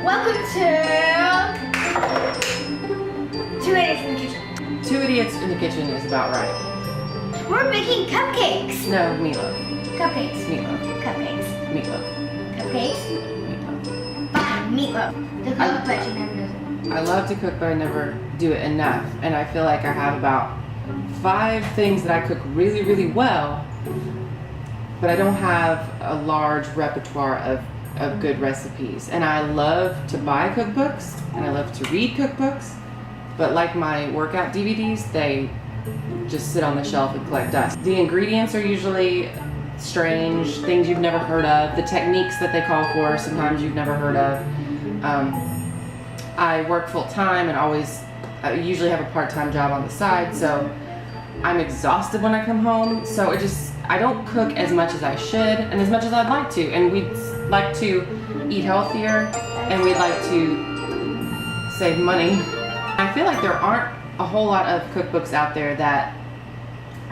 Welcome to 2 Idiots in the Kitchen. 2 Idiots in the Kitchen is about right. We're making cupcakes. No, meatloaf. Cupcakes. Meatloaf. Cupcakes. Meatloaf. Cupcakes. Meatloaf. Fine, meatloaf. The cook, but she never does it. I love to cook, but I never do it enough. And I feel like I have about 5 things that I cook really, really well, but I don't have a large repertoire of good recipes. And I love to buy cookbooks and I love to read cookbooks, but like my workout DVDs, they just sit on the shelf and collect dust. The ingredients are usually strange, things you've never heard of. The techniques that they call for, sometimes you've never heard of. I work full time and I usually have a part-time job on the side, so I'm exhausted when I come home. So I don't cook as much as I should and as much as I'd like to. And we'd like to eat healthier and we'd like to save money. I feel like there aren't a whole lot of cookbooks out there that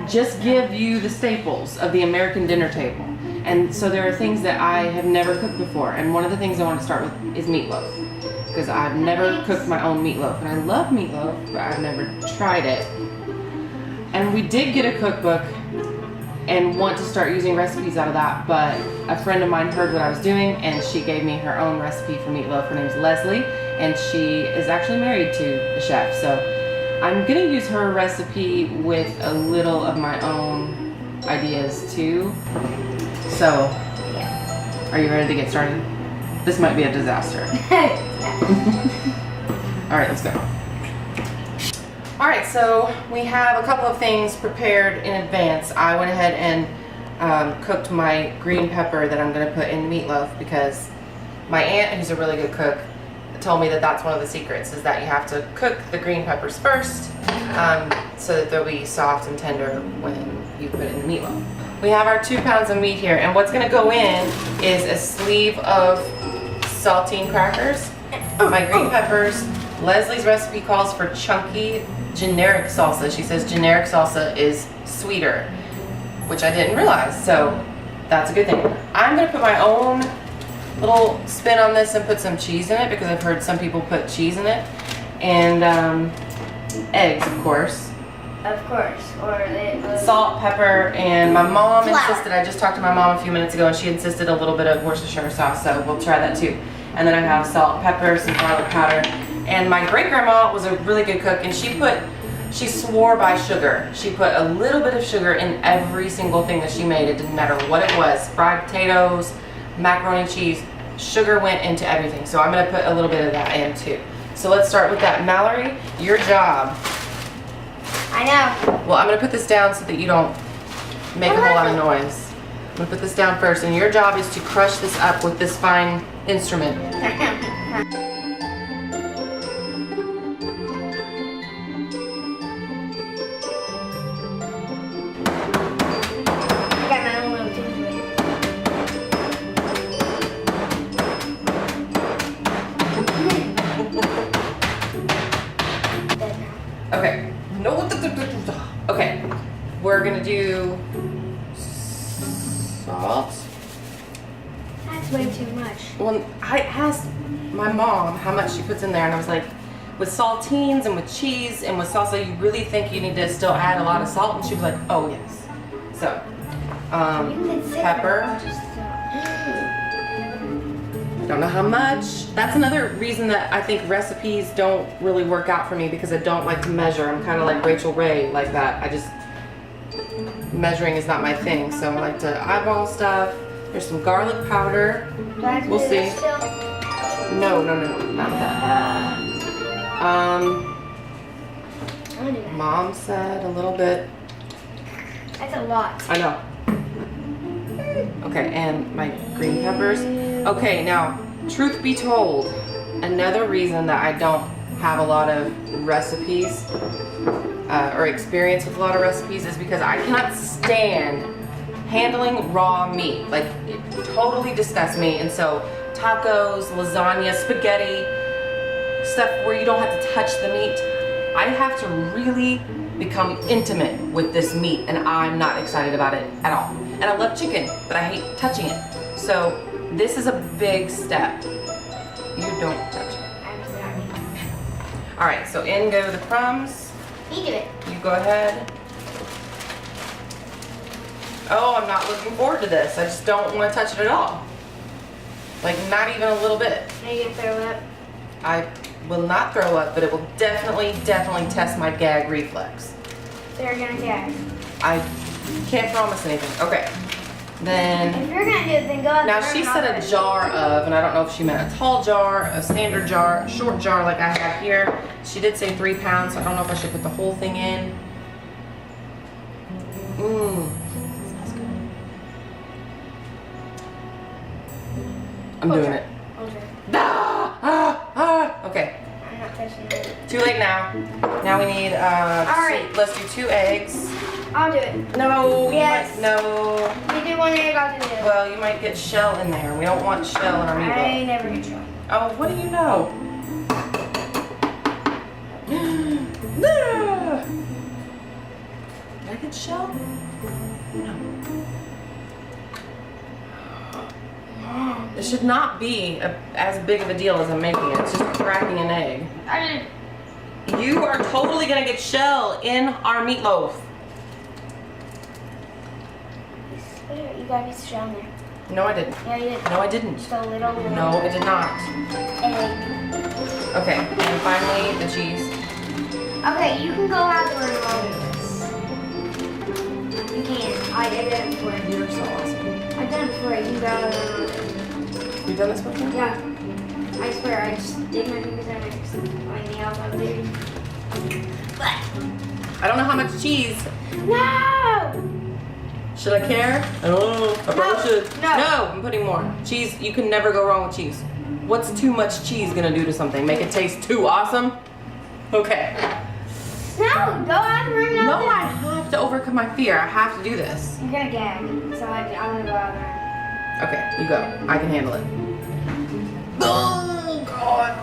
just give you the staples of the American dinner table. And so there are things that I have never cooked before. And one of the things I want to start with is meatloaf, because I've never cooked my own meatloaf. And I love meatloaf, but I've never tried it. And we did get a cookbook and want to start using recipes out of that, but a friend of mine heard what I was doing and she gave me her own recipe for meatloaf. Her name's Leslie, and she is actually married to a chef. So I'm gonna use her recipe with a little of my own ideas too. So, are you ready to get started? This might be a disaster. All right, let's go. All right, so we have a couple of things prepared in advance. I went ahead and cooked my green pepper that I'm gonna put in the meatloaf, because my aunt, who's a really good cook, told me that that's one of the secrets, is that you have to cook the green peppers first so that they'll be soft and tender when you put it in the meatloaf. We have our 2 pounds of meat here, and what's gonna go in is a sleeve of saltine crackers, my green peppers. Leslie's recipe calls for chunky generic salsa. She says generic salsa is sweeter, which I didn't realize, so that's a good thing. I'm gonna put my own little spin on this and put some cheese in it, because I've heard some people put cheese in it, and eggs, of course. Of course, Salt, pepper, and my mom insisted, I just talked to my mom a few minutes ago and she insisted a little bit of Worcestershire sauce, so we'll try that too. And then I have salt, pepper, some garlic powder. And my great-grandma was a really good cook, and she swore by sugar. She put a little bit of sugar in every single thing that she made. It didn't matter what it was, fried potatoes, macaroni and cheese, sugar went into everything. So I'm gonna put a little bit of that in too. So let's start with that. Mallory, your job. I know. Well, I'm gonna put this down so that you don't make a whole lot of noise. I'm gonna put this down first, and your job is to crush this up with this fine instrument. Okay. No. Okay. We're gonna do salt. That's way too much. Well, I asked my mom how much she puts in there, and I was like, with saltines and with cheese and with salsa, you really think you need to still add a lot of salt? And she was like, oh yes. So, pepper. Don't know how much. That's another reason that I think recipes don't really work out for me, because I don't like to measure. I'm kind of like Rachel Ray like that. Measuring is not my thing, so I like to eyeball stuff. There's some garlic powder. We'll see. No, not that. Mom said a little bit. That's a lot. I know. Okay, and my green peppers. Okay, now, truth be told, another reason that I don't have a lot of recipes or experience with a lot of recipes is because I cannot stand handling raw meat. Like, it totally disgusts me. And so tacos, lasagna, spaghetti, stuff where you don't have to touch the meat, I have to really become intimate with this meat, and I'm not excited about it at all. And I love chicken, but I hate touching it. So this is a big step. You Don't touch it. I'm sorry. All right, so in go the crumbs. You do it. You go ahead. Oh, I'm not looking forward to this. I just don't want to touch it at all. Like, not even a little bit. Are you gonna throw up? I will not throw up, but it will definitely test my gag reflex. So you're gonna gag. I can't promise anything. Okay. Then, If you're gonna do it, then go out now there she and said I'll a do it. jar of, and I don't know if she meant a tall jar, a standard jar, a short jar like I have here. She did say 3 pounds, so I don't know if I should put the whole thing in. Mmm. Smells good. I'm doing it. Okay. Okay. I'm not touching it. Too late now. Now we need, right. let's do 2 eggs. I'll do it. No. Yes. No. You do 1 egg, I'll do the other. Well, you might get shell in there. We don't want shell in our I meatloaf. never get trouble. Oh, what do you know? No. Did I get shell? No. It should not be as big of a deal as I'm making it. It's just cracking an egg. I did. You are totally gonna get shell in our meatloaf. You got a piece of shell in there. No, I didn't. Yeah, you did. No, I didn't. Just a little No, I did not. egg. Okay, and finally the cheese. Okay, you can go out there and roll this. You can. I did it before. You're so awesome. I've done it before. You can go out there and roll it. You done this before? Yeah. I swear, I just dig my fingers in and just anything else I'll do. But I don't know how much cheese. no! Should I care? I don't know. I probably should. No. No, I'm putting more. Cheese, you can never go wrong with cheese. What's too much cheese gonna do to something? Make it taste too awesome? Okay. No, go out there and No, roll I have to overcome my fear. I have to do this. You're gonna gag, so I'm gonna go out there. Okay, you go. I can handle it. Oh, God.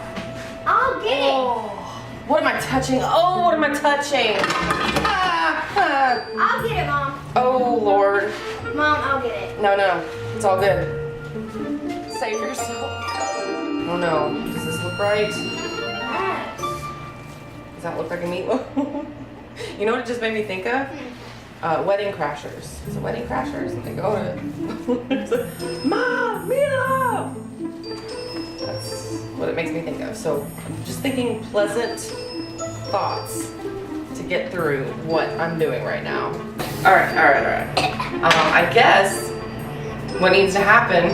I'll get it. What am I touching? Oh, what am I touching? I'll get it, Mom. Oh, Lord. Mom, I'll get it. No, no. It's all good. Save yourself. Oh, no. Does this look right? Yes. Does that look like a meatloaf? You know what it just made me think of? Wedding Crashers. It's a Wedding Crashers, and they go to Mom, meatloaf! That's what it makes me think of. So I'm just thinking pleasant thoughts to get through what I'm doing right now. All right. I guess what needs to happen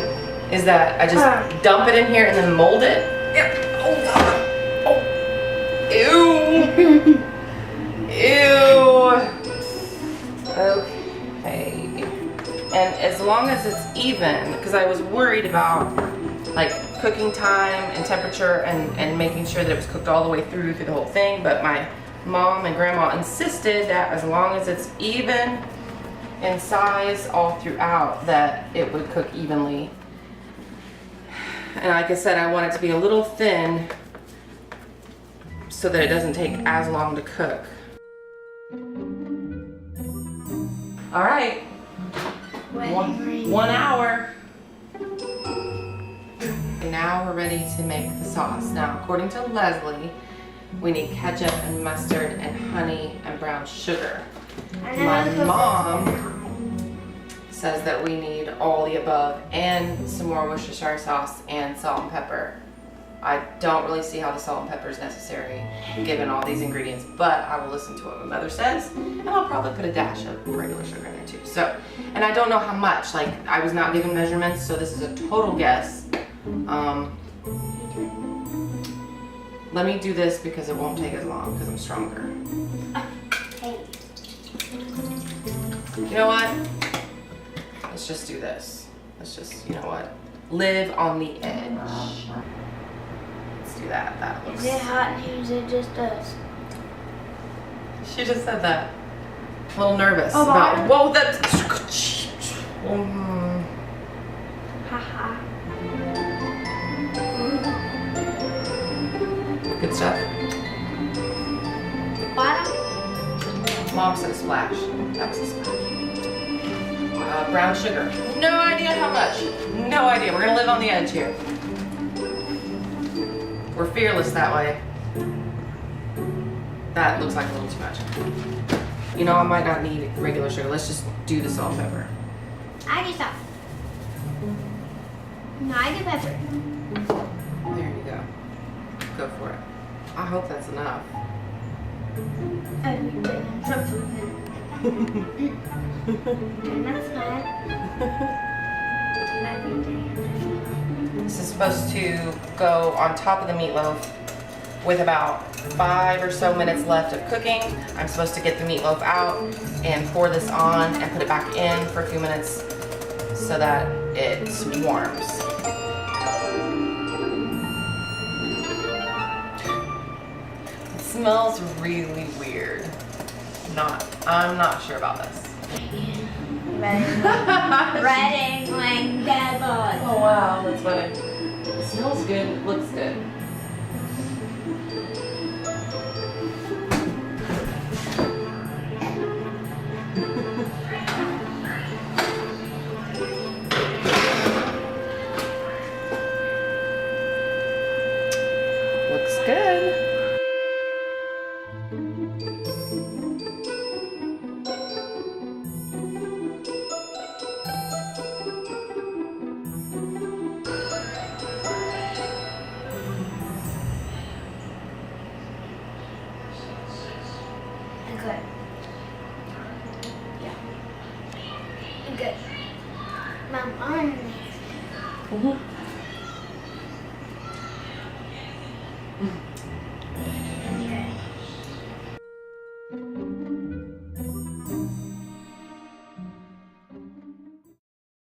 is that I just dump it in here and then mold it. Yep. Oh, God. Oh. Ew. Ew. Okay. And as long as it's even, because I was worried about like cooking time and temperature and making sure that it was cooked all the way through the whole thing, but my mom and grandma insisted that as long as it's even in size all throughout, that it would cook evenly. And like I said, I want it to be a little thin so that it doesn't take as long to cook. All right, 1 hour. And now we're ready to make the sauce. Now, according to Leslie, we need ketchup and mustard and honey and brown sugar. My mom says that we need all the above and some more Worcestershire sauce and salt and pepper. I don't really see how the salt and pepper is necessary given all these ingredients, but I will listen to what my mother says, and I'll probably put a dash of regular sugar in there too. So, and I don't know how much, like I was not given measurements, so this is a total guess. Let me do this because it won't take as long because I'm stronger. You know what? Let's just do this. Let's just, you know what? Live on the edge. Let's do that. That looks... Is it hot news? It just does. She just said that. A little nervous Oh, about... mine? Whoa, that's... Haha. Good stuff. Bottom? Mom said a splash. That was a splash. Brown sugar. No idea how much. No idea. We're gonna live on the edge here. We're fearless that way. That looks like a little too much. You know, I might not need regular sugar. Let's just do the salt and pepper. I do salt. No, I do pepper. There you go. Go for it. I hope that's enough. Everything. And that's not. This is supposed to go on top of the meatloaf with about 5 or so minutes left of cooking. I'm supposed to get the meatloaf out and pour this on and put it back in for a few minutes so that it warms. It smells really weird. I'm not sure about this. Red like devil. Oh wow, that's funny. It smells good, it looks good. Looks good. Good. Yeah. Good. My arm.